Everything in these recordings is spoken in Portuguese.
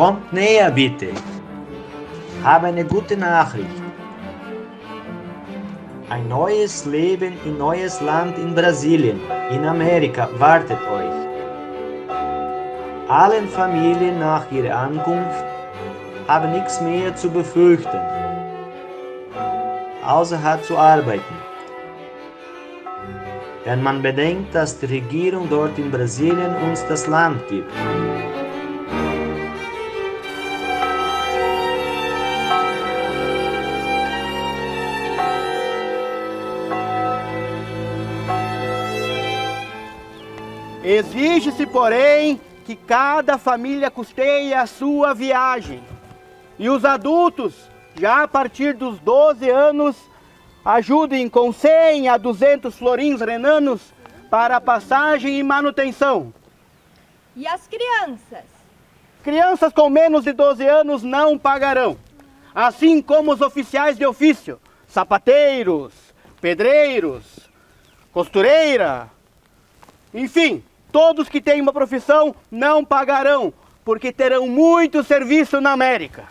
Kommt näher bitte. Habe eine gute Nachricht. Ein neues Leben in neues Land in Brasilien, in Amerika, wartet euch. Allen Familien nach ihrer Ankunft haben nichts mehr zu befürchten, außer hart zu arbeiten. Wenn man bedenkt, dass die Regierung dort in Brasilien uns das Land gibt. Exige-se, porém, que cada família custeie a sua viagem. E os adultos, já a partir dos 12 anos, ajudem com 100 a 200 florins renanos para a passagem e manutenção. E as crianças? Crianças com menos de 12 anos não pagarão, assim como os oficiais de ofício, sapateiros, pedreiros, costureira, enfim, todos que têm uma profissão não pagarão, porque terão muito serviço na América.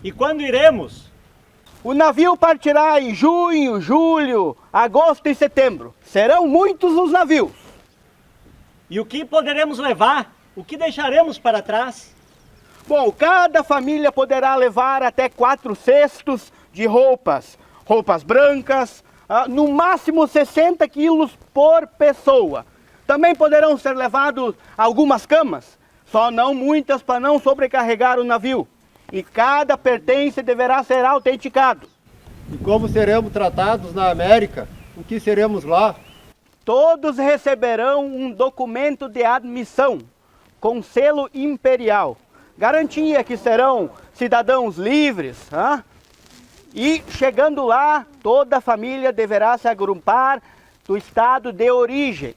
E quando iremos? O navio partirá em junho, julho, agosto e setembro. Serão muitos os navios. E o que poderemos levar? O que deixaremos para trás? Bom, cada família poderá levar até 4 cestos de roupas. Roupas brancas, no máximo 60 quilos por pessoa. Também poderão ser levados algumas camas, só não muitas para não sobrecarregar o navio. E cada pertence deverá ser autenticado. E como seremos tratados na América? O que seremos lá? Todos receberão um documento de admissão com selo imperial. Garantia que serão cidadãos livres. E chegando lá, toda a família deverá se agrupar do estado de origem,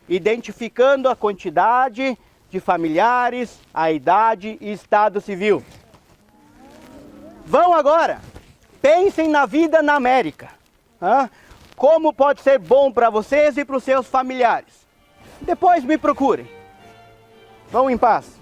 identificando a quantidade de familiares, a idade e estado civil. Vão agora, pensem na vida na América. Como pode ser bom para vocês e para os seus familiares. Depois me procurem. Vão em paz.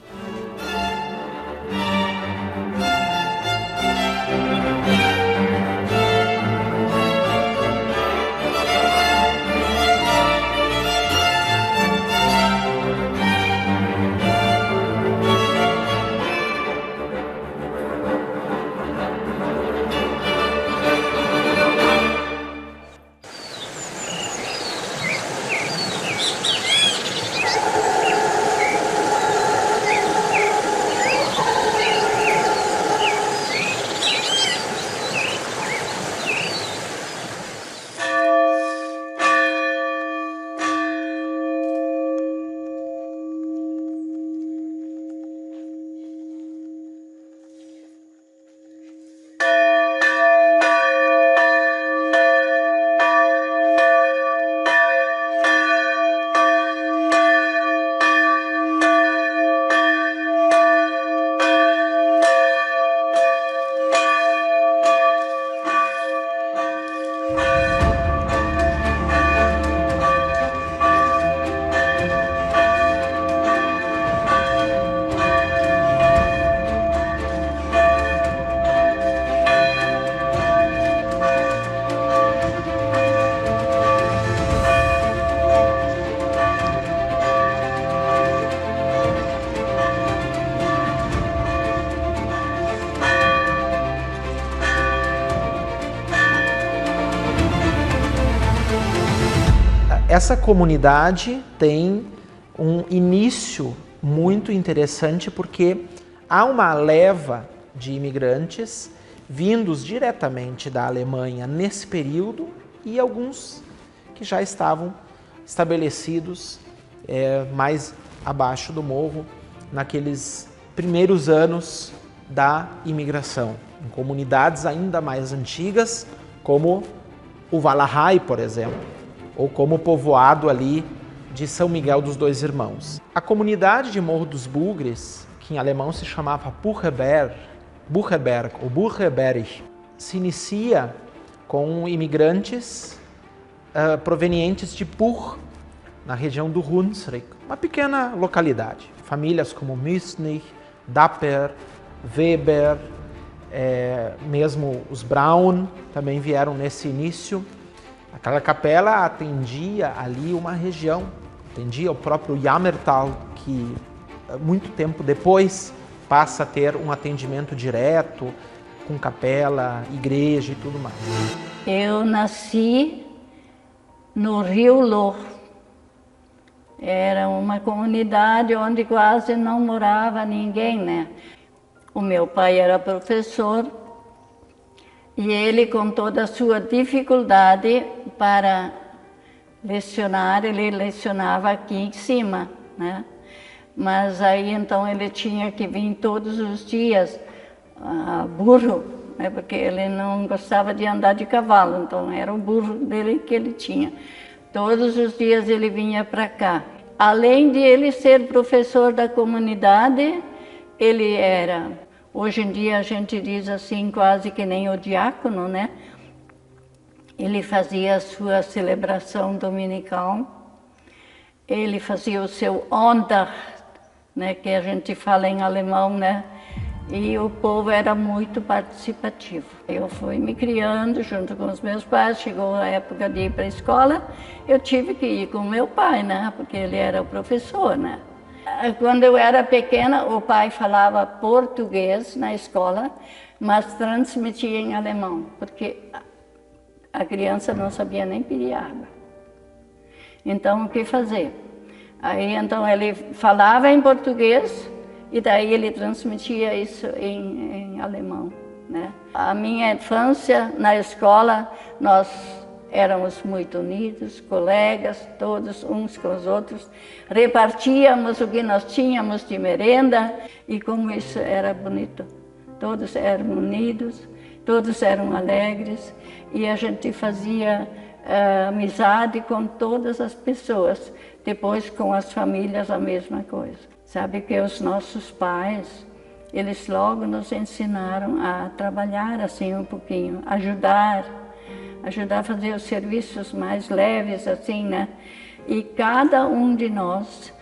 Essa comunidade tem um início muito interessante porque há uma leva de imigrantes vindos diretamente da Alemanha nesse período e alguns que já estavam estabelecidos mais abaixo do morro naqueles primeiros anos da imigração, em comunidades ainda mais antigas, como o Valahai, por exemplo, ou como o povoado ali de São Miguel dos Dois Irmãos. A comunidade de Morro dos Bugres, que em alemão se chamava Bucherberg ou Bucherberg, se inicia com imigrantes provenientes de Buch, na região do Hunsrück, uma pequena localidade. Famílias como Müsnich, Dapper, Weber, mesmo os Braun também vieram nesse início. Aquela capela atendia ali uma região, atendia o próprio Jammertal, que muito tempo depois passa a ter um atendimento direto, com capela, igreja e tudo mais. Eu nasci no Rio Lor. Era uma comunidade onde quase não morava ninguém, né? O meu pai era professor e ele, com toda a sua dificuldade para lecionar, ele lecionava aqui em cima, né? Mas aí então ele tinha que vir todos os dias a burro, né? Porque ele não gostava de andar de cavalo, então era o burro dele que ele tinha. Todos os dias ele vinha para cá. Além de ele ser professor da comunidade, ele era, hoje em dia a gente diz assim, quase que nem o diácono, né? Ele fazia a sua celebração dominical, ele fazia o seu Andacht, né? Que a gente fala em alemão, né? E o povo era muito participativo. Eu fui me criando junto com os meus pais, chegou a época de ir para a escola, eu tive que ir com meu pai, né? Porque ele era o professor, né? Quando eu era pequena, o pai falava português na escola, mas transmitia em alemão, porque a criança não sabia nem pedir água. Então, o que fazer? Aí, então, ele falava em português, e daí ele transmitia isso em alemão, né? A minha infância na escola, nós éramos muito unidos, colegas, todos uns com os outros. Repartíamos o que nós tínhamos de merenda e como isso era bonito. Todos eram unidos, todos eram alegres e a gente fazia amizade com todas as pessoas. Depois com as famílias a mesma coisa. Sabe que os nossos pais, eles logo nos ensinaram a trabalhar assim um pouquinho, ajudar a fazer os serviços mais leves assim, né? E cada um de nós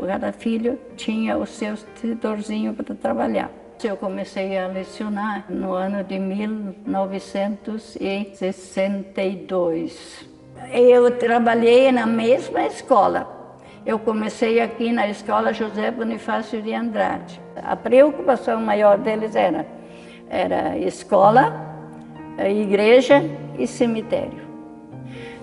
cada filho tinha o seu setorzinho para trabalhar. Eu comecei a lecionar no ano de 1962. Eu trabalhei na mesma escola. Eu comecei aqui na escola José Bonifácio de Andrade. A preocupação maior deles era escola, igreja e cemitério.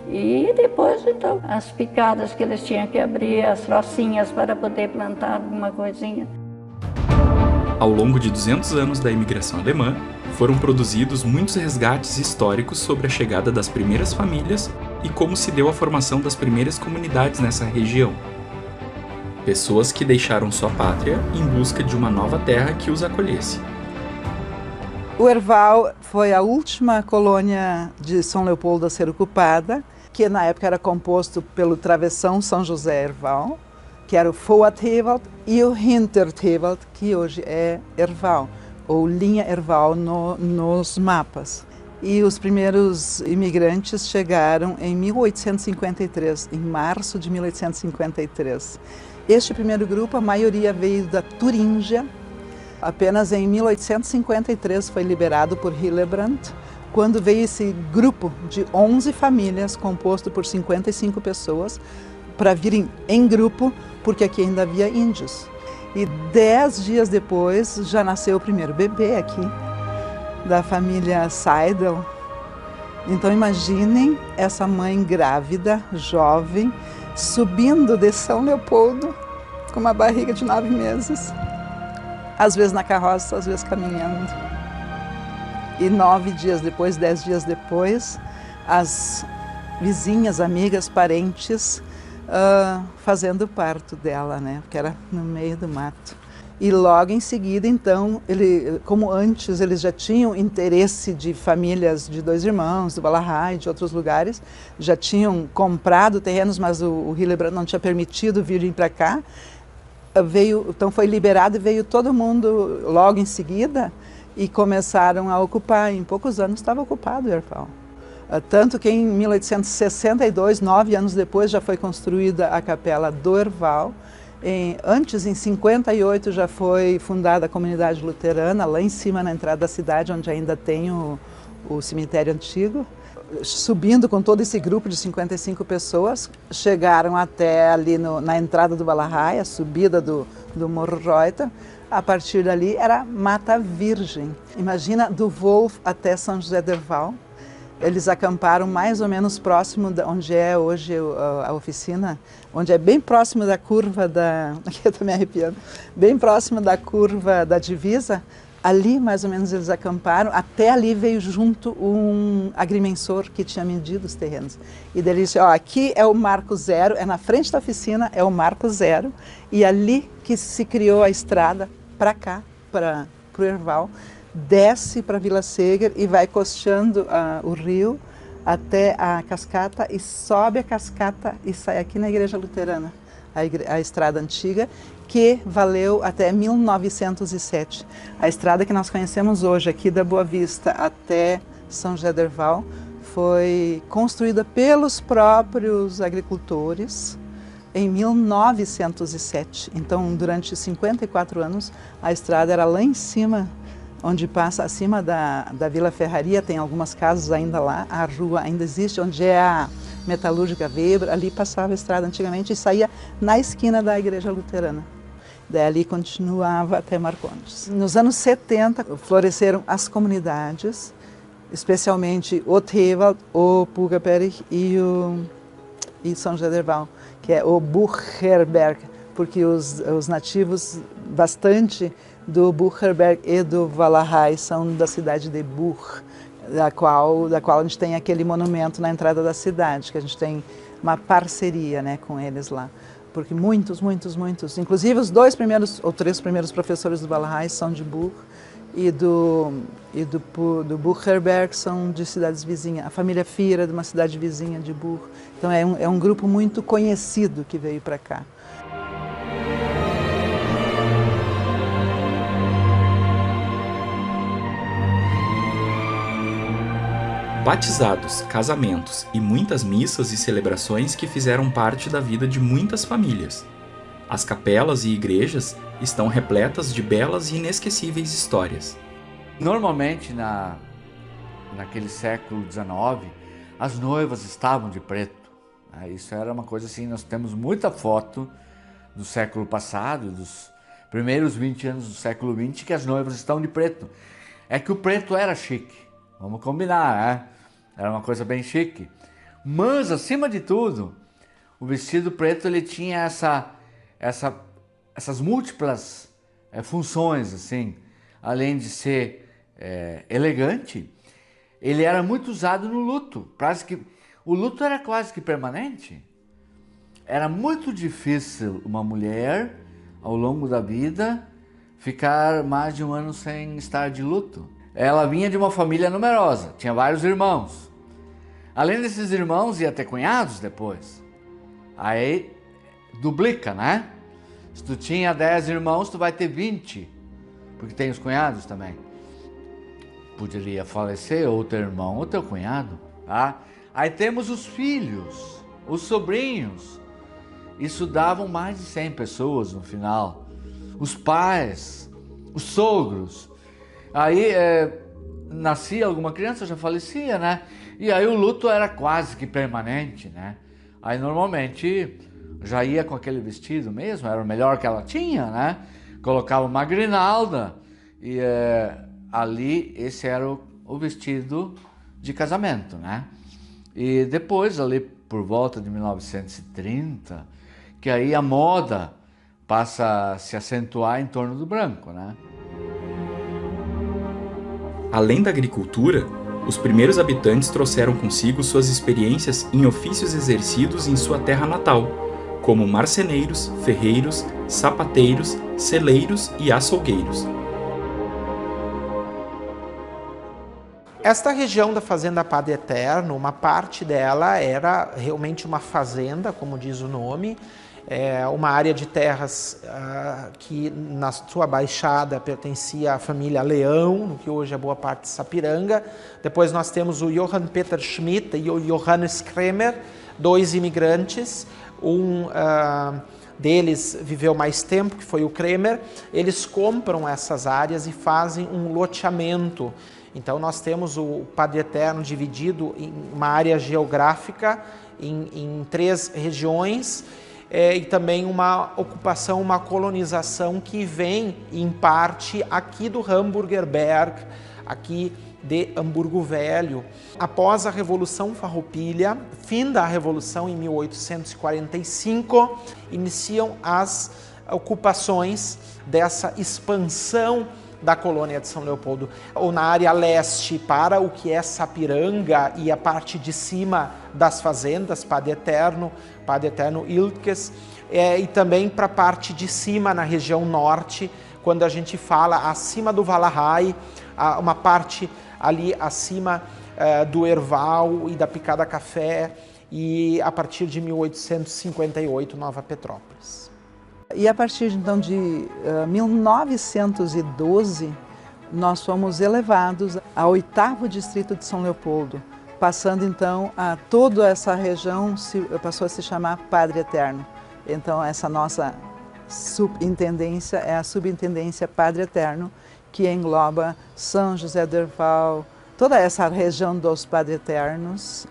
E depois, então, as picadas que eles tinham que abrir, as rocinhas para poder plantar alguma coisinha. Ao longo de 200 anos da imigração alemã, foram produzidos muitos resgates históricos sobre a chegada das primeiras famílias e como se deu a formação das primeiras comunidades nessa região. Pessoas que deixaram sua pátria em busca de uma nova terra que os acolhesse. O Herval foi a última colônia de São Leopoldo a ser ocupada, que na época era composto pelo Travessão São José Herval, que era o Vorthewald, e o Hinterthewald, que hoje é Herval, ou linha Herval nos mapas. E os primeiros imigrantes chegaram em 1853, em março de 1853. Este primeiro grupo, a maioria veio da Turíngia. Apenas em 1853 foi liberado por Hillebrand, quando veio esse grupo de 11 famílias, composto por 55 pessoas, para virem em grupo, porque aqui ainda havia índios. E 10 dias depois já nasceu o primeiro bebê aqui, da família Seidel. Então imaginem essa mãe grávida, jovem, subindo de São Leopoldo com uma barriga de 9 meses. Às vezes na carroça, às vezes caminhando. E 9 dias depois, 10 dias depois, as vizinhas, amigas, parentes fazendo o parto dela, né? Porque era no meio do mato. E logo em seguida, então, como antes eles já tinham interesse de famílias de 2 irmãos, do Valahai, de outros lugares, já tinham comprado terrenos, mas o Hillebrand não tinha permitido virem para cá. Então foi liberado e veio todo mundo logo em seguida e começaram a ocupar. Em poucos anos estava ocupado o Herval. Tanto que em 1862, 9 anos depois, já foi construída a capela do Herval Antes, em 58, já foi fundada a comunidade luterana, lá em cima na entrada da cidade, onde ainda tem o cemitério antigo. Subindo com todo esse grupo de 55 pessoas, chegaram até ali na entrada do Valahai, a subida do Morro Reuter. A partir dali era mata virgem. Imagina, do Wolf até São José del Val. Eles acamparam mais ou menos próximo de onde é hoje a oficina, onde é bem próximo da curva da... Aqui eu estou me arrepiando. Bem próximo da curva da divisa. Ali, mais ou menos, eles acamparam. Até ali veio junto um agrimensor que tinha medido os terrenos. E daí ele disse, ó, aqui é o Marco Zero, é na frente da oficina, é o Marco Zero. E ali que se criou a estrada para cá, para o Herval. Desce para Vila Seger e vai costeando o rio até a cascata e sobe a cascata e sai aqui na Igreja Luterana, a estrada antiga, que valeu até 1907. A estrada que nós conhecemos hoje, aqui da Boa Vista até São José del Val, foi construída pelos próprios agricultores em 1907. Então, durante 54 anos, a estrada era lá em cima, onde passa acima da Vila Ferraria, tem algumas casas ainda lá, a rua ainda existe, onde é a metalúrgica Weber, ali passava a estrada antigamente e saía na esquina da Igreja Luterana. Daí ali continuava até Marcondes. Nos anos 70 floresceram as comunidades, especialmente o Thewald, o Pugaperich e São José del Val, que é o Bucherberg, porque os nativos bastante do Bucherberg e do Valahai são da cidade de Buch, da qual a gente tem aquele monumento na entrada da cidade, que a gente tem uma parceria, né, com eles lá. Porque muitos, inclusive os 2 primeiros ou 3 primeiros professores do Valahai são de Buch e do Bucherberg são de cidades vizinhas. A família Fira de uma cidade vizinha de Buch. Então é um grupo muito conhecido que veio para cá. Batizados, casamentos e muitas missas e celebrações que fizeram parte da vida de muitas famílias. As capelas e igrejas estão repletas de belas e inesquecíveis histórias. Normalmente, naquele século XIX, as noivas estavam de preto. Isso era uma coisa assim, nós temos muita foto do século passado, dos primeiros 20 anos do século XX, que as noivas estão de preto. É que o preto era chique, vamos combinar, né? Era uma coisa bem chique. Mas, acima de tudo, o vestido preto ele tinha essas múltiplas funções, assim. Além de ser elegante, ele era muito usado no luto. O luto era quase que permanente. Era muito difícil uma mulher, ao longo da vida, ficar mais de um ano sem estar de luto. Ela vinha de uma família numerosa, tinha vários irmãos. Além desses irmãos, ia ter cunhados depois. Aí, duplica, né? Se tu tinha 10 irmãos, tu vai ter 20, porque tem os cunhados também. Poderia falecer ou teu irmão ou teu cunhado, tá? Aí temos os filhos, os sobrinhos. Isso davam mais de 100 pessoas no final. Os pais, os sogros. Aí nascia alguma criança, já falecia, né? E aí o luto era quase que permanente, né? Aí normalmente já ia com aquele vestido mesmo, era o melhor que ela tinha, né? Colocava uma grinalda e ali esse era o vestido de casamento, né? E depois, ali por volta de 1930, que aí a moda passa a se acentuar em torno do branco, né? Além da agricultura, os primeiros habitantes trouxeram consigo suas experiências em ofícios exercidos em sua terra natal, como marceneiros, ferreiros, sapateiros, celeiros e açougueiros. Esta região da Fazenda Padre Eterno, uma parte dela era realmente uma fazenda, como diz o nome, uma área de terras que na sua baixada pertencia à família Leão, no que hoje é boa parte de Sapiranga. Depois nós temos o Johann Peter Schmidt e o Johannes Kremer, 2 imigrantes, um deles viveu mais tempo, que foi o Kremer, eles compram essas áreas e fazem um loteamento. Então nós temos o Padre Eterno dividido em uma área geográfica, em 3 regiões, e também uma ocupação, uma colonização que vem, em parte, aqui do Hamburger Berg, aqui de Hamburgo Velho. Após a Revolução Farroupilha, fim da Revolução em 1845, iniciam as ocupações dessa expansão da colônia de São Leopoldo, ou na área leste para o que é Sapiranga e a parte de cima das fazendas, Padre Eterno Iltkes, e também para a parte de cima na região norte, quando a gente fala acima do Valahai, uma parte ali acima do Herval e da Picada Café, e a partir de 1858, Nova Petrópolis. E a partir então de 1912, nós fomos elevados ao 8º distrito de São Leopoldo, passando então a toda essa região passou a se chamar Padre Eterno. Então essa nossa subintendência é a subintendência Padre Eterno, que engloba São José do Herval, toda essa região dos Padre Eternos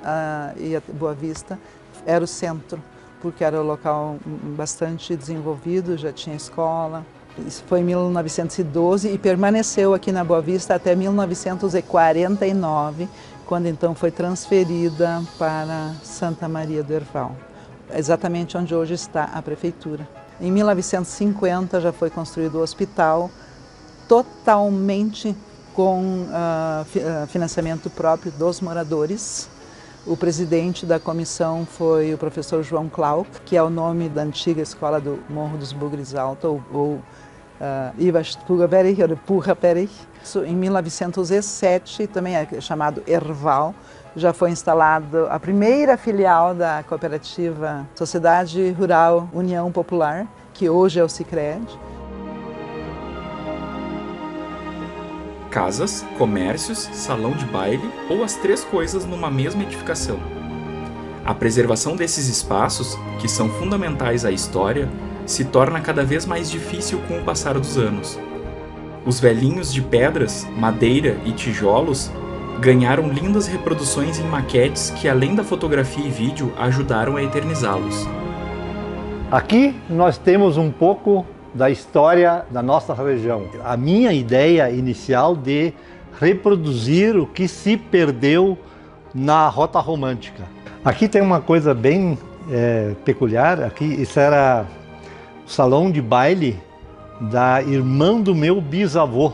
e a Boa Vista era o centro, porque era um local bastante desenvolvido, já tinha escola. Isso foi em 1912 e permaneceu aqui na Boa Vista até 1949, quando então foi transferida para Santa Maria do Herval, exatamente onde hoje está a prefeitura. Em 1950 já foi construído o hospital, totalmente com financiamento próprio dos moradores. O presidente da comissão foi o professor João Klauk, que é o nome da antiga escola do Morro dos Bugres Alto, ou Ivaspugaberich, ou Purraperich. Em 1907, também é chamado Herval, já foi instalada a primeira filial da cooperativa Sociedade Rural União Popular, que hoje é o Sicredi. Casas, comércios, salão de baile ou as 3 coisas numa mesma edificação. A preservação desses espaços, que são fundamentais à história, se torna cada vez mais difícil com o passar dos anos. Os velhinhos de pedras, madeira e tijolos ganharam lindas reproduções em maquetes que, além da fotografia e vídeo, ajudaram a eternizá-los. Aqui nós temos um pouco da história da nossa região. A minha ideia inicial de reproduzir o que se perdeu na Rota Romântica. Aqui tem uma coisa bem peculiar. Aqui isso era o salão de baile da irmã do meu bisavô.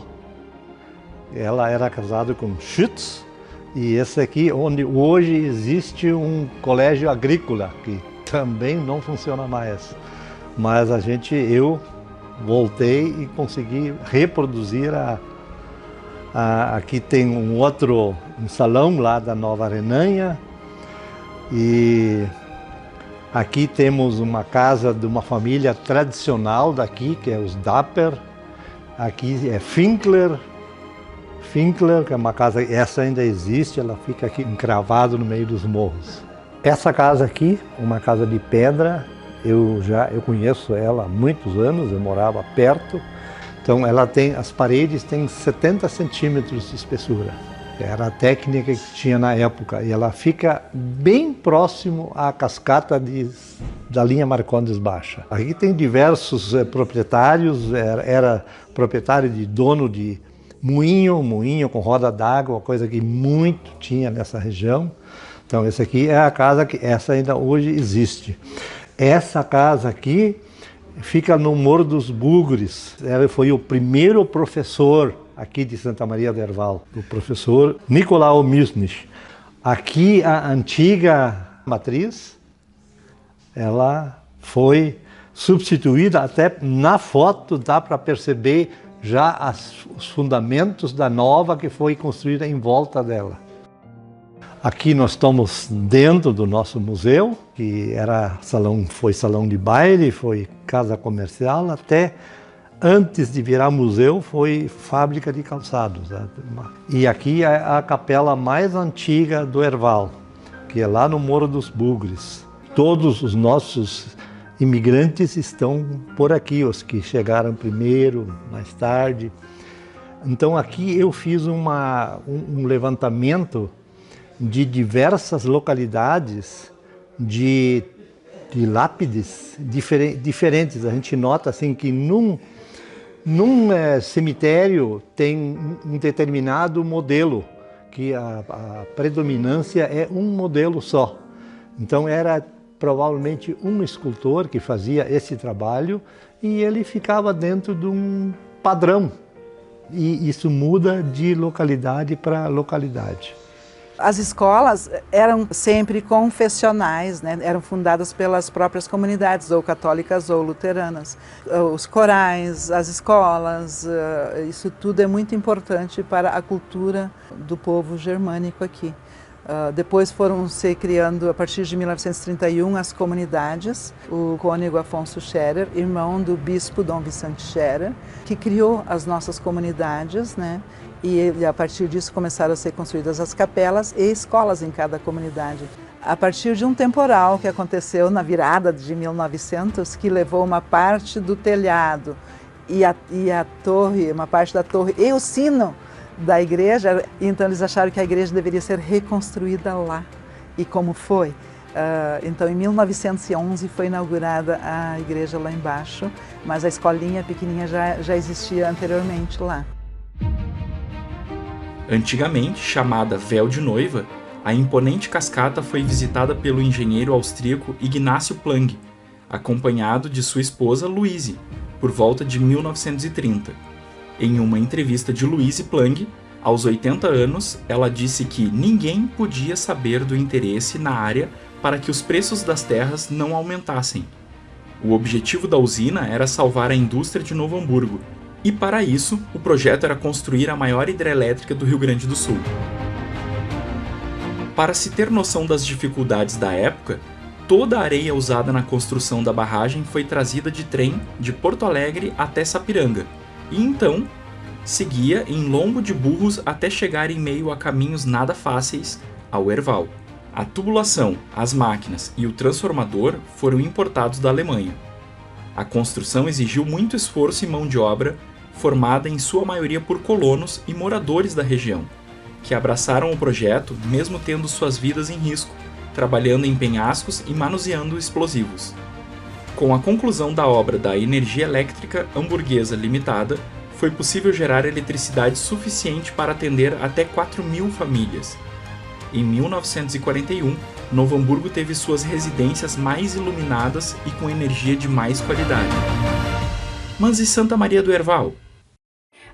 Ela era casada com Schütz, e esse aqui onde hoje existe um colégio agrícola que também não funciona mais. Mas eu voltei e consegui reproduzir aqui tem um salão lá da Nova Renânia, e aqui temos uma casa de uma família tradicional daqui, que é os Dapper. Aqui é Finkler, que é uma casa, essa ainda existe, ela fica aqui encravada no meio dos morros. Essa casa aqui, uma casa de pedra, eu conheço ela há muitos anos, eu morava perto. Então as paredes têm 70 centímetros de espessura. Era a técnica que tinha na época, e ela fica bem próximo à cascata da linha Marcondes Baixa. Aqui tem diversos proprietários, era proprietário de dono de moinho com roda d'água, coisa que muito tinha nessa região. Então essa aqui é a casa que essa ainda hoje existe. Essa casa aqui fica no Morro dos Bugres. Ele foi o primeiro professor aqui de Santa Maria do Herval, o professor Nicolau Milsnich. Aqui a antiga matriz, ela foi substituída, até na foto dá para perceber já os fundamentos da nova que foi construída em volta dela. Aqui nós estamos dentro do nosso museu, que foi salão de baile, foi casa comercial, até antes de virar museu foi fábrica de calçados. E aqui é a capela mais antiga do Herval, que é lá no Morro dos Bugres. Todos os nossos imigrantes estão por aqui, os que chegaram primeiro, mais tarde. Então aqui eu fiz um levantamento de diversas localidades de lápides diferentes. A gente nota assim que num cemitério tem um determinado modelo, que a predominância é um modelo só. Então era provavelmente um escultor que fazia esse trabalho e ele ficava dentro de um padrão. E isso muda de localidade para localidade. As escolas eram sempre confessionais, né? Eram fundadas pelas próprias comunidades, ou católicas ou luteranas. Os corais, as escolas, isso tudo é muito importante para a cultura do povo germânico aqui. Depois foram se criando, a partir de 1931, as comunidades. O cônego Afonso Scherer, irmão do bispo Dom Vicente Scherer, que criou as nossas comunidades, né? E a partir disso começaram a ser construídas as capelas e escolas em cada comunidade. A partir de um temporal que aconteceu na virada de 1900, que levou uma parte do telhado e a torre, uma parte da torre e o sino da igreja, então eles acharam que a igreja deveria ser reconstruída lá. E como foi? Então em 1911 foi inaugurada a igreja lá embaixo, mas a escolinha pequenininha já existia anteriormente lá. Antigamente chamada Véu de Noiva, a imponente cascata foi visitada pelo engenheiro austríaco Ignácio Planck, acompanhado de sua esposa Luise, por volta de 1930. Em uma entrevista de Luise Planck, aos 80 anos, ela disse que ninguém podia saber do interesse na área para que os preços das terras não aumentassem. O objetivo da usina era salvar a indústria de Novo Hamburgo, e para isso, o projeto era construir a maior hidrelétrica do Rio Grande do Sul. Para se ter noção das dificuldades da época, toda a areia usada na construção da barragem foi trazida de trem de Porto Alegre até Sapiranga, e então seguia em lombo de burros até chegar em meio a caminhos nada fáceis ao Herval. A tubulação, as máquinas e o transformador foram importados da Alemanha. A construção exigiu muito esforço e mão de obra, formada em sua maioria por colonos e moradores da região, que abraçaram o projeto mesmo tendo suas vidas em risco, trabalhando em penhascos e manuseando explosivos. Com a conclusão da obra da Energia Elétrica Hamburguesa Limitada, foi possível gerar eletricidade suficiente para atender até 4.000 famílias. Em 1941, Novo Hamburgo teve suas residências mais iluminadas e com energia de mais qualidade. Mas e Santa Maria do Herval?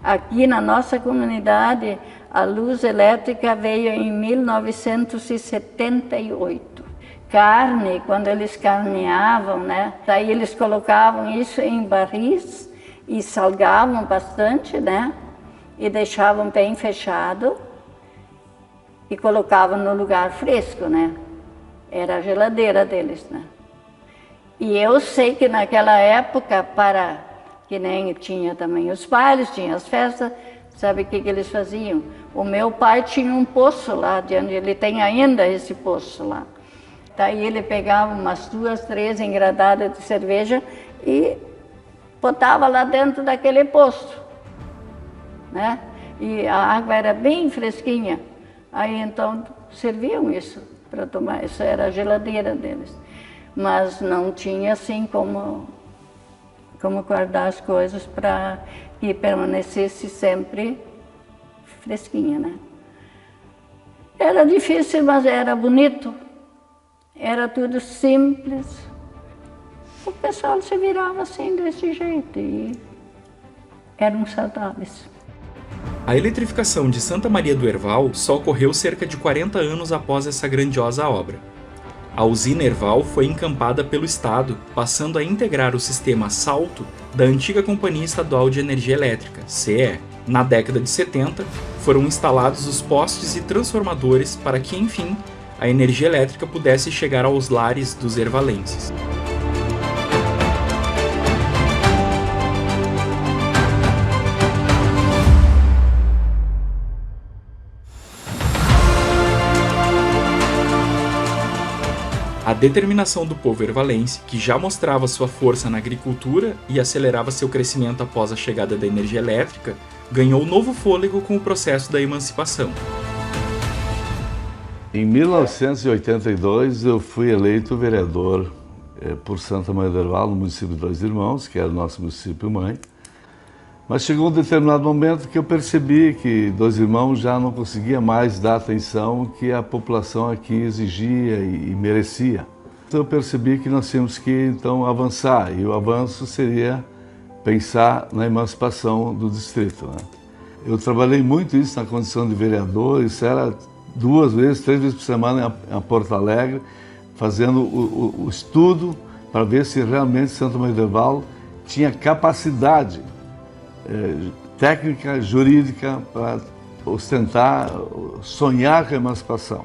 Aqui na nossa comunidade, a luz elétrica veio em 1978. Carne, quando eles carneavam, né? Daí eles colocavam isso em barris e salgavam bastante, né? E deixavam bem fechado e colocavam no lugar fresco, né? Era a geladeira deles, né? E eu sei que naquela época, que nem tinha também os bailes, tinha as festas, sabe o que eles faziam? O meu pai tinha um poço lá, de onde ele tem ainda esse poço lá. Daí ele pegava umas 2, 3 engradadas de cerveja e botava lá dentro daquele poço, né? E a água era bem fresquinha. Aí então serviam isso para tomar, isso era a geladeira deles. Mas não tinha assim como guardar as coisas para que permanecesse sempre fresquinha, né? Era difícil, mas era bonito. Era tudo simples. O pessoal se virava assim, desse jeito, e eram saudáveis. A eletrificação de Santa Maria do Herval só ocorreu cerca de 40 anos após essa grandiosa obra. A usina Herval foi encampada pelo Estado, passando a integrar o sistema Salto da antiga Companhia Estadual de Energia Elétrica, CE. Na década de 70, foram instalados os postes e transformadores para que, enfim, a energia elétrica pudesse chegar aos lares dos hervalenses. A A determinação do povo ervalense, que já mostrava sua força na agricultura e acelerava seu crescimento após a chegada da energia elétrica, ganhou novo fôlego com o processo da emancipação. Em 1982 eu fui eleito vereador por Santa Maria do Herval, no município de Dois Irmãos, que era o nosso município mãe. Mas chegou um determinado momento que eu percebi que Dois Irmãos já não conseguia mais dar a atenção que a população aqui exigia e merecia. Então eu percebi que nós tínhamos que então avançar, e o avanço seria pensar na emancipação do distrito, né? Eu trabalhei muito isso na condição de vereador, isso era 2 vezes, 3 vezes por semana em Porto Alegre, fazendo o estudo para ver se realmente Santa Maria do Herval tinha capacidade técnica, jurídica, para ostentar, sonhar com a emancipação.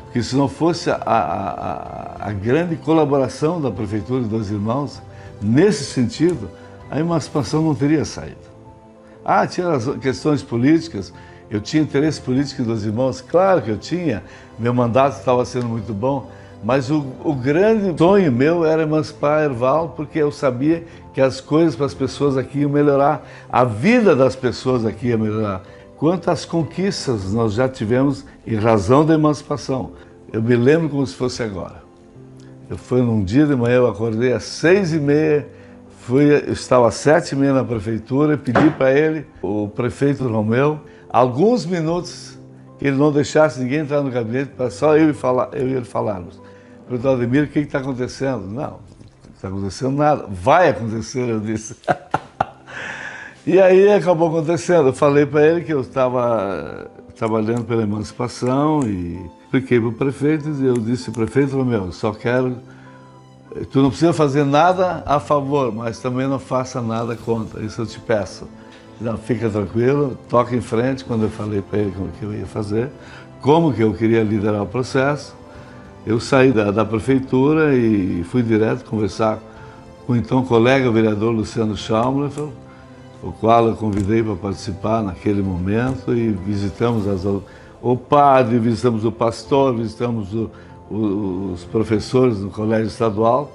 Porque se não fosse a grande colaboração da Prefeitura de Dois Irmãos, nesse sentido, a emancipação não teria saído. Tinha as questões políticas, eu tinha interesse político em Dois Irmãos, claro que eu tinha, meu mandato estava sendo muito bom, mas o grande sonho meu era emancipar Herval, porque eu sabia que as coisas para as pessoas aqui iam melhorar, a vida das pessoas aqui ia melhorar. Quantas conquistas nós já tivemos em razão da emancipação. Eu me lembro como se fosse agora. Foi num dia de manhã, eu acordei às 6h30, eu estava às 7h30 na prefeitura e pedi para ele, o prefeito Romeu, alguns minutos que ele não deixasse ninguém entrar no gabinete, para só eu e ele falarmos. Eu perguntei, Ademir, o que está acontecendo? Não, não está acontecendo nada. Vai acontecer, eu disse. E aí acabou acontecendo. Eu falei para ele que eu estava trabalhando pela emancipação e expliquei para o prefeito e eu disse, prefeito Romeu, só quero... Tu não precisa fazer nada a favor, mas também não faça nada contra, isso eu te peço. Não, fica tranquilo, toca em frente, quando eu falei para ele como que eu ia fazer, como que eu queria liderar o processo. Eu saí da prefeitura e fui direto conversar com o então colega vereador Luciano Schaumler, o qual eu convidei para participar naquele momento e visitamos o padre, visitamos o pastor, visitamos os professores no colégio estadual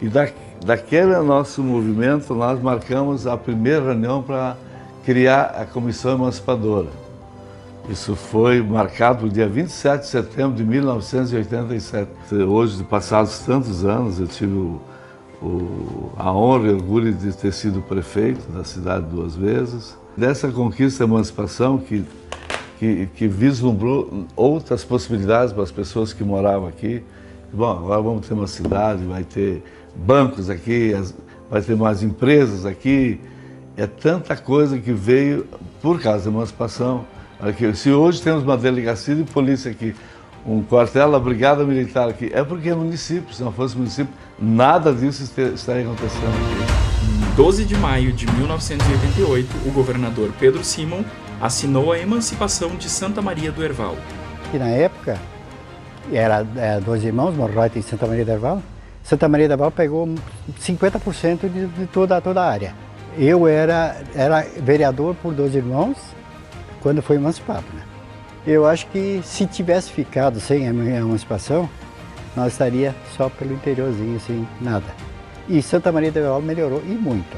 e daquele nosso movimento nós marcamos a primeira reunião para criar a Comissão Emancipadora. Isso foi marcado no dia 27 de setembro de 1987. Hoje, passados tantos anos, eu tive a honra e o orgulho de ter sido prefeito da cidade 2 vezes. Dessa conquista da emancipação que vislumbrou outras possibilidades para as pessoas que moravam aqui. Bom, agora vamos ter uma cidade, vai ter bancos aqui, vai ter mais empresas aqui. É tanta coisa que veio por causa da emancipação. Se hoje temos uma delegacia de polícia aqui, um quartel da Brigada Militar aqui, é porque é município. Se não fosse município, nada disso estaria acontecendo aqui. Em 12 de maio de 1988, o governador Pedro Simon assinou a emancipação de Santa Maria do Herval. E na época, era Dois Irmãos, Morroita e Santa Maria do Herval. Santa Maria do Herval pegou 50% de toda a área. Eu era vereador por Dois Irmãos quando foi emancipado, né? Eu acho que se tivesse ficado sem a emancipação, nós estaria só pelo interiorzinho, assim, nada. E Santa Maria do Herval melhorou, e muito,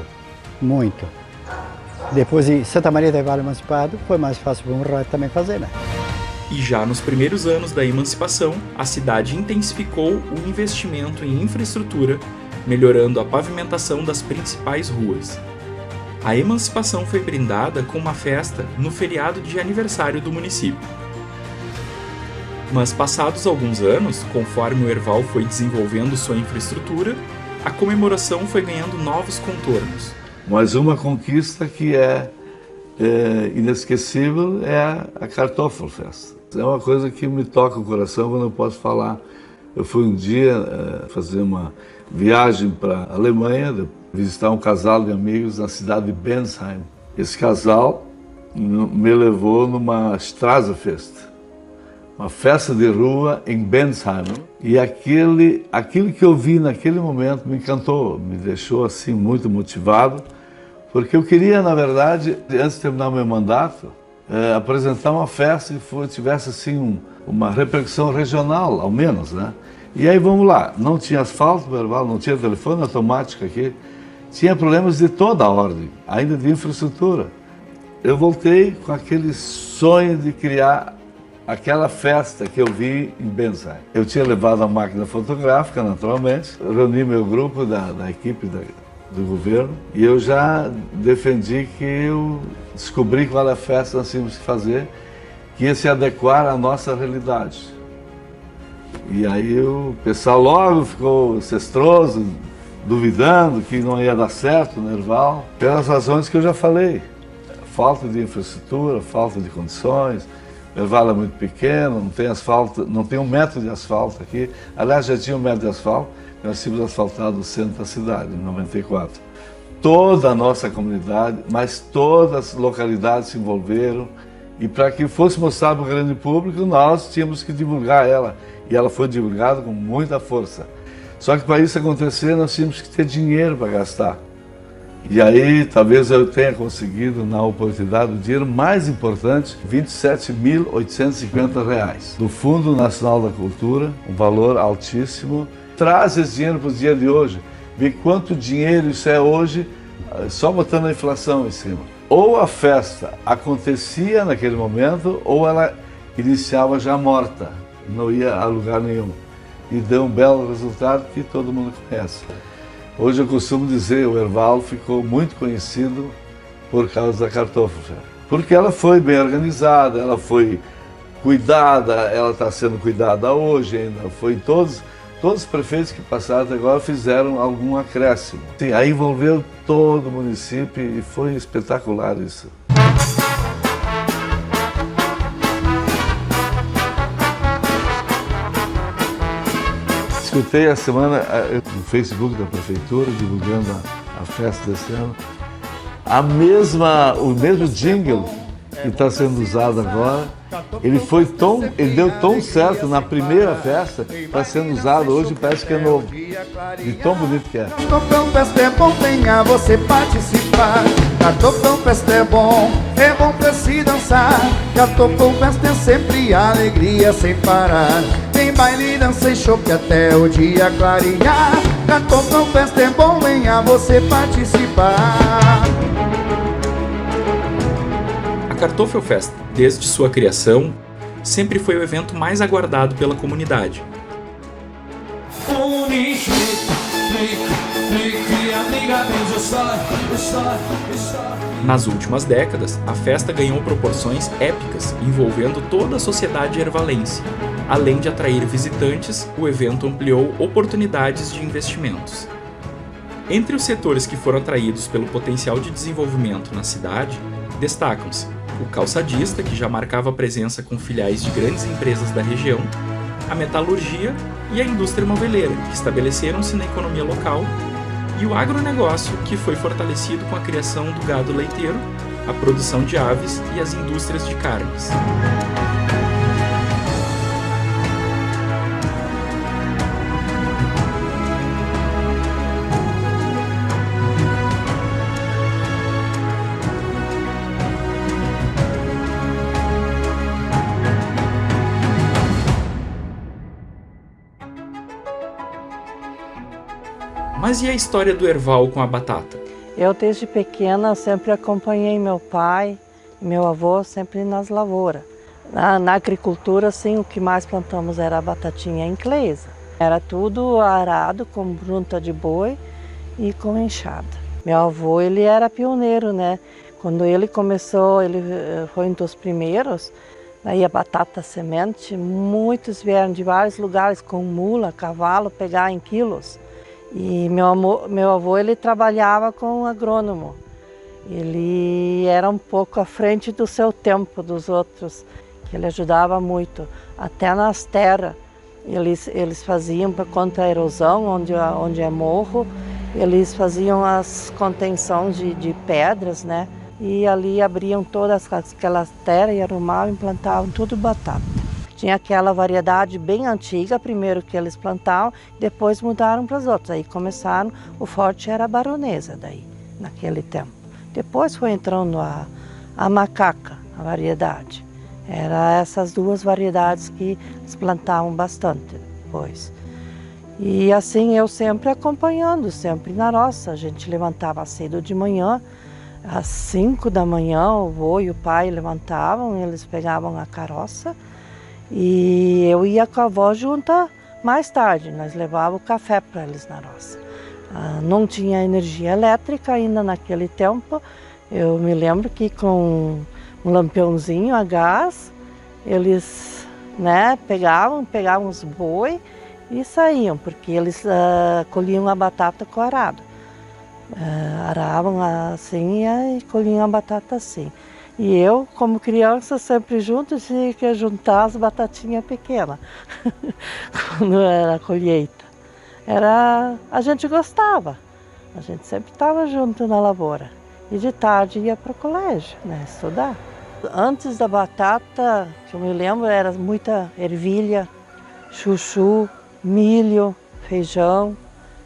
muito. Depois de Santa Maria do Herval emancipado, foi mais fácil para o Morroita também fazer, né? E já nos primeiros anos da emancipação, a cidade intensificou o investimento em infraestrutura, melhorando a pavimentação das principais ruas. A emancipação foi brindada com uma festa no feriado de aniversário do município. Mas passados alguns anos, conforme o Herval foi desenvolvendo sua infraestrutura, a comemoração foi ganhando novos contornos. Mas uma conquista que é inesquecível é a Kartoffelfest. É uma coisa que me toca o coração quando eu posso falar. Eu fui um dia fazer uma viagem para a Alemanha, visitar um casal de amigos na cidade de Bensheim. Esse casal me levou numa Straßenfest, uma festa de rua em Bensheim. E aquilo que eu vi naquele momento me encantou, me deixou assim muito motivado, porque eu queria, na verdade, antes de terminar o meu mandato, apresentar uma festa que tivesse assim uma repercussão regional, ao menos, né? E aí vamos lá, não tinha asfalto, não tinha telefone automático aqui, tinha problemas de toda a ordem, ainda de infraestrutura. Eu voltei com aquele sonho de criar aquela festa que eu vi em Bensheim. Eu tinha levado a máquina fotográfica, naturalmente, reuni meu grupo da equipe do governo e eu já defendi que eu descobri qual era a festa que nós tínhamos que fazer, que ia se adequar à nossa realidade. E aí o pessoal logo ficou cestroso, duvidando que não ia dar certo no Herval, pelas razões que eu já falei. Falta de infraestrutura, falta de condições, o Herval é muito pequeno, não tem asfalto, não tem 1 metro de asfalto aqui. Aliás, já tinha 1 metro de asfalto, nós tínhamos asfaltado o centro da cidade, em 94. Toda a nossa comunidade, mas todas as localidades se envolveram, e para que fosse mostrado para o grande público, nós tínhamos que divulgar ela, e ela foi divulgada com muita força. Só que para isso acontecer, nós tínhamos que ter dinheiro para gastar. E aí, talvez eu tenha conseguido, na oportunidade, o dinheiro mais importante, R$ 27.850, do Fundo Nacional da Cultura, um valor altíssimo. Traz esse dinheiro para o dia de hoje, vê quanto dinheiro isso é hoje, só botando a inflação em cima. Ou a festa acontecia naquele momento, ou ela iniciava já morta, não ia a lugar nenhum. E deu um belo resultado que todo mundo conhece. Hoje eu costumo dizer, o Herval ficou muito conhecido por causa da Kartoffelfest. Porque ela foi bem organizada, ela foi cuidada, ela está sendo cuidada hoje ainda. Foi todos os prefeitos que passaram até agora fizeram algum acréscimo. Sim, aí envolveu todo o município e foi espetacular isso. Escutei a semana no Facebook da prefeitura, divulgando a festa desse ano. O mesmo jingle que está sendo usado agora, ele deu tão certo na primeira festa, está sendo usado hoje, parece que é novo. De tão bonito que é. Kartoffelfest é bom, venha você participar. Kartoffelfest é bom pra se dançar. Kartoffelfest é sempre alegria sem parar. Tem baile, dança e chope até o dia clarear. Kartoffelfest é bom, venha você participar. A Kartoffelfest, desde sua criação, sempre foi o evento mais aguardado pela comunidade. Nas últimas décadas, a festa ganhou proporções épicas, envolvendo toda a sociedade hervalense. Além de atrair visitantes, o evento ampliou oportunidades de investimentos. Entre os setores que foram atraídos pelo potencial de desenvolvimento na cidade, destacam-se o calçadista, que já marcava presença com filiais de grandes empresas da região, a metalurgia e a indústria moveleira, que estabeleceram-se na economia local, e o agronegócio, que foi fortalecido com a criação do gado leiteiro, a produção de aves e as indústrias de carnes. Mas e a história do Herval com a batata? Eu desde pequena sempre acompanhei meu pai e meu avô sempre nas lavouras. Na agricultura, sim, o que mais plantamos era a batatinha inglesa. Era tudo arado com brunta de boi e com enxada. Meu avô, ele era pioneiro, né? Quando ele começou, ele foi um dos primeiros. Daí a batata semente, muitos vieram de vários lugares com mula, cavalo, pegar em quilos. E meu avô, ele trabalhava com agrônomo. Ele era um pouco à frente do seu tempo, dos outros, que ele ajudava muito. Até nas terras, eles faziam contra a erosão, onde é morro, eles faziam as contenções de pedras, né? E ali abriam todas aquelas terras e arrumavam e plantavam tudo batata. Tinha aquela variedade bem antiga, primeiro que eles plantavam, depois mudaram para as outras. Aí começaram, o forte era a baronesa daí, naquele tempo. Depois foi entrando a macaca, a variedade. Eram essas duas variedades que eles plantavam bastante depois. E assim eu sempre acompanhando, sempre na roça. A gente levantava cedo de manhã, às 5 da manhã, o avô e o pai levantavam, eles pegavam a carroça e eu ia com a avó junto mais tarde. Nós levávamos o café para eles na roça. Não tinha energia elétrica ainda naquele tempo. Eu me lembro que com um lampiãozinho a gás, eles pegavam os boi e saíam, porque eles colhiam a batata com arado. Aravam assim e colhiam a batata assim. E eu, como criança, sempre junto, tinha que juntar as batatinhas pequenas, quando era a colheita. A gente gostava, a gente sempre estava junto na lavoura. E de tarde ia para o colégio, estudar. Antes da batata, que eu me lembro, era muita ervilha, chuchu, milho, feijão,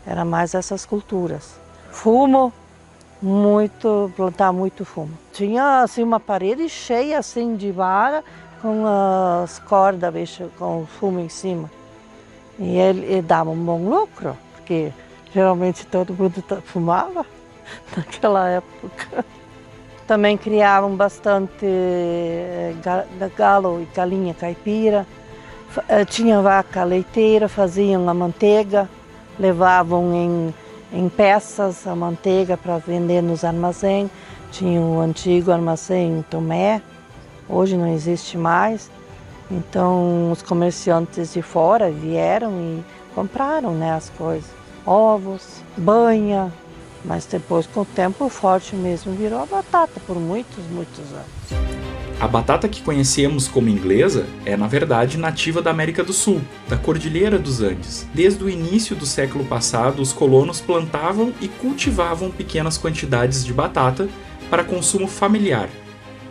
era mais essas culturas. Fumo, plantar muito fumo. Tinha assim uma parede cheia assim de vara com as cordas, com fumo em cima. E ele dava um bom lucro, porque geralmente todo mundo fumava naquela época. Também criavam bastante galo e galinha caipira. Tinha vaca leiteira, faziam a manteiga, levavam em peças a manteiga para vender nos armazéns. Tinha o antigo armazém em Tomé, hoje não existe mais. Então os comerciantes de fora vieram e compraram as coisas. Ovos, banha, mas depois com o tempo o forte mesmo virou a batata por muitos anos. A batata que conhecemos como inglesa é, na verdade, nativa da América do Sul, da Cordilheira dos Andes. Desde o início do século passado, os colonos plantavam e cultivavam pequenas quantidades de batata para consumo familiar.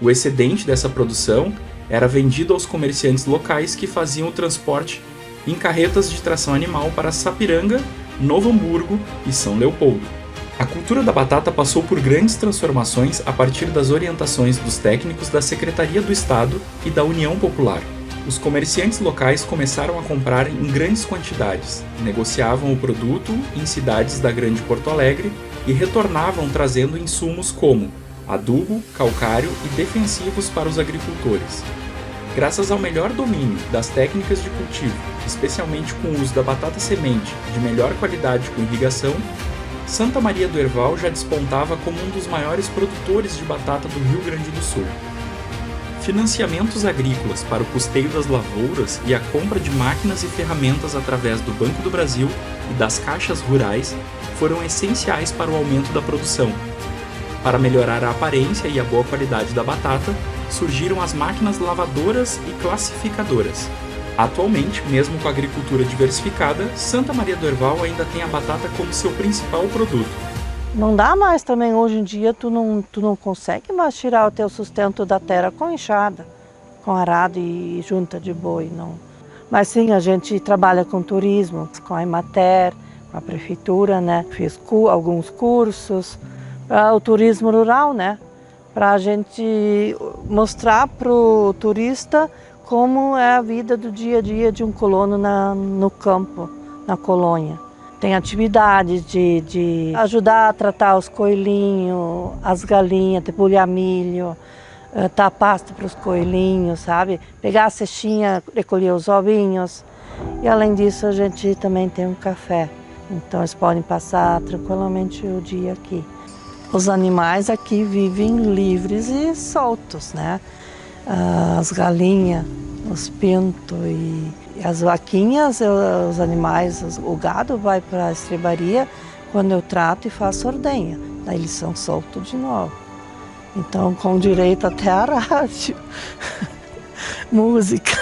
O excedente dessa produção era vendido aos comerciantes locais que faziam o transporte em carretas de tração animal para Sapiranga, Novo Hamburgo e São Leopoldo. A cultura da batata passou por grandes transformações a partir das orientações dos técnicos da Secretaria do Estado e da União Popular. Os comerciantes locais começaram a comprar em grandes quantidades, negociavam o produto em cidades da Grande Porto Alegre e retornavam trazendo insumos como adubo, calcário e defensivos para os agricultores. Graças ao melhor domínio das técnicas de cultivo, especialmente com o uso da batata semente de melhor qualidade com irrigação, Santa Maria do Herval já despontava como um dos maiores produtores de batata do Rio Grande do Sul. Financiamentos agrícolas para o custeio das lavouras e a compra de máquinas e ferramentas através do Banco do Brasil e das caixas rurais foram essenciais para o aumento da produção. Para melhorar a aparência e a boa qualidade da batata, surgiram as máquinas lavadoras e classificadoras. Atualmente, mesmo com a agricultura diversificada, Santa Maria do Herval ainda tem a batata como seu principal produto. Não dá mais também, hoje em dia, tu não consegue mais tirar o teu sustento da terra com enxada, com arado e junta de boi, não. Mas sim, a gente trabalha com turismo, com a Emater, com a prefeitura, Fiz alguns cursos, o turismo rural, para a gente mostrar para o turista como é a vida do dia a dia de um colono no campo, na colônia. Tem atividades de ajudar a tratar os coelhinhos, as galinhas, debulhar milho, dar pasta para os coelhinhos, sabe? Pegar a cestinha, recolher os ovinhos. E além disso, a gente também tem um café. Então eles podem passar tranquilamente o dia aqui. Os animais aqui vivem livres e soltos, As galinhas, os pintos e as vaquinhas, os animais, o gado vai para a estrebaria quando eu trato e faço ordenha. Daí eles são soltos de novo. Então, com direito até a rádio, música.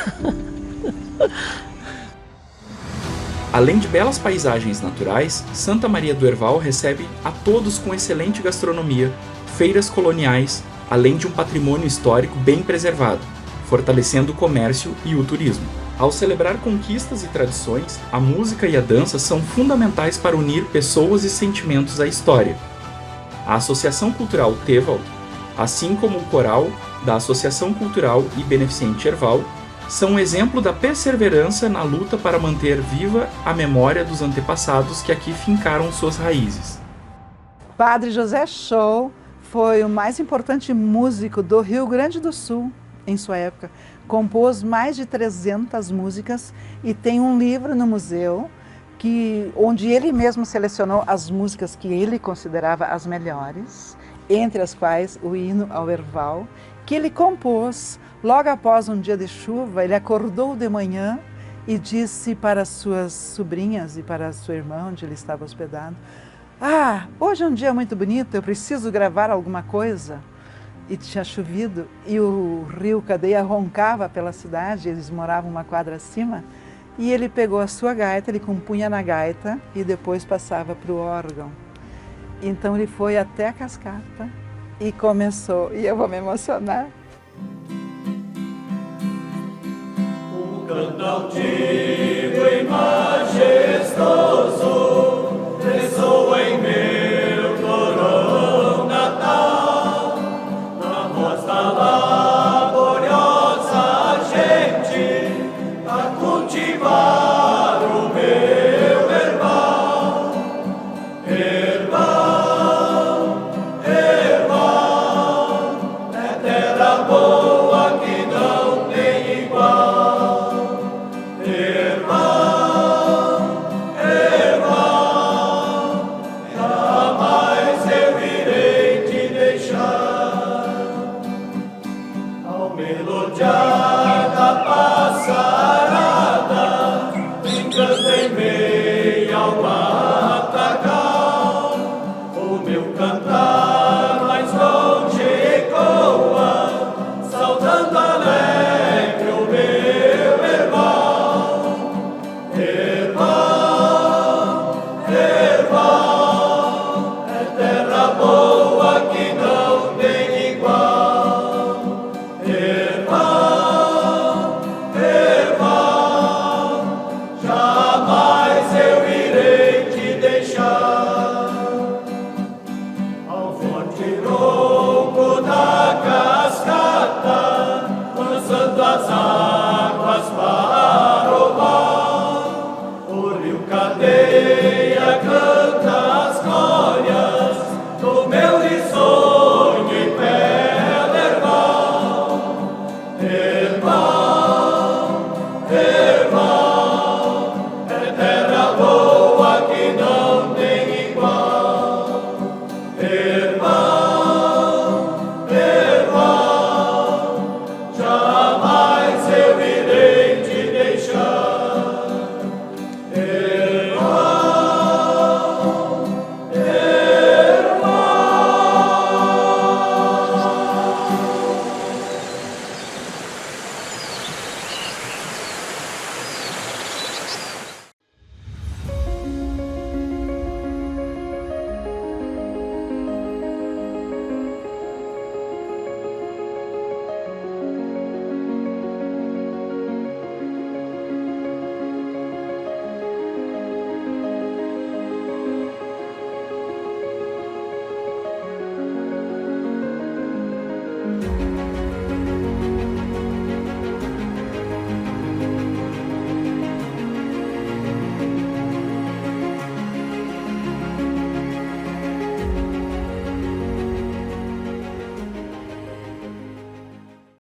Além de belas paisagens naturais, Santa Maria do Herval recebe a todos com excelente gastronomia, feiras coloniais, além de um patrimônio histórico bem preservado, fortalecendo o comércio e o turismo. Ao celebrar conquistas e tradições, a música e a dança são fundamentais para unir pessoas e sentimentos à história. A Associação Cultural Teval, assim como o coral da Associação Cultural e Beneficente Herval, são um exemplo da perseverança na luta para manter viva a memória dos antepassados que aqui fincaram suas raízes. Padre José Scholl foi o mais importante músico do Rio Grande do Sul em sua época. Compôs mais de 300 músicas e tem um livro no museu onde ele mesmo selecionou as músicas que ele considerava as melhores, entre as quais o hino ao Herval, que ele compôs logo após um dia de chuva. Ele acordou de manhã e disse para suas sobrinhas e para sua irmã, onde ele estava hospedado: "Ah, hoje é um dia muito bonito, eu preciso gravar alguma coisa." E tinha chovido e o rio Cadeia roncava pela cidade, eles moravam uma quadra acima, e ele pegou a sua gaita, ele compunha na gaita e depois passava para o órgão. Então ele foi até a cascata e começou, e eu vou me emocionar. Um canto altivo e majestoso ressoa em meu corão natal, na voz da laboriosa gente a cultivar o meu herbal. Herbal, herbal, é terra boa que não tem igual. Herbal, herbal, jamais eu irei te deixar. Ao melodiar